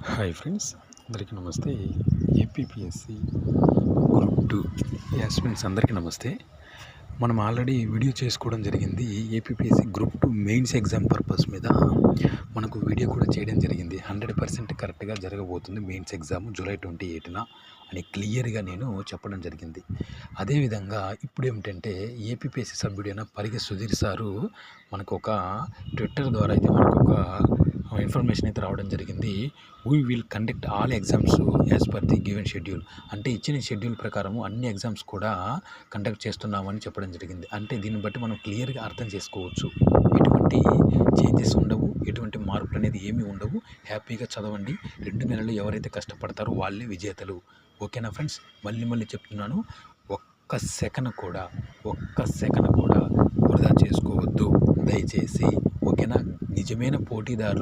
Hi friends, అందరికీ నమస్తే. APPSC group 2 aspirants అందరికీ నమస్తే. మనం ఆల్రెడీ వీడియో చేసుకోవడం జరిగింది. APPSC group 2 mains exam purpose మీద మనకు వీడియో కూడా చేయడం జరిగింది. 100% కరెక్ట్గా జరగబోతుంది మెయిన్స్ ఎగ్జామ్ జూలై 28న అని క్లియర్గా నేను చెప్పడం జరిగింది. అదేవిధంగా ఇప్పుడు ఏమిటంటే ఏపీపీఎస్సి సభ్యుడైన పరిగె సుధీర్ సారు మనకు ఒక ట్విట్టర్ ద్వారా అయితే మనకు ఒక ఇన్ఫర్మేషన్ అయితే రావడం జరిగింది. We will conduct all exams as per the given schedule. అంటే ఇచ్చిన షెడ్యూల్ ప్రకారము అన్ని ఎగ్జామ్స్ కూడా కండక్ట్ చేస్తున్నామని చెప్పడం జరిగింది. అంటే దీన్ని బట్టి మనం క్లియర్గా అర్థం చేసుకోవచ్చు, ఎటువంటి చేంజెస్ ఉండవు, ఎటువంటి మార్పులు అనేది ఏమీ ఉండవు. హ్యాపీగా చదవండి. 2 నెలలు ఎవరైతే కష్టపడతారో వాళ్ళే విజేతలు. ఓకేనా ఫ్రెండ్స్? మళ్ళీ చెప్తున్నాను, ఒక్క సెకను కూడా వృధా చేసుకోవద్దు దయచేసి. ఓకేనా? నిజమైన పోటీదారులు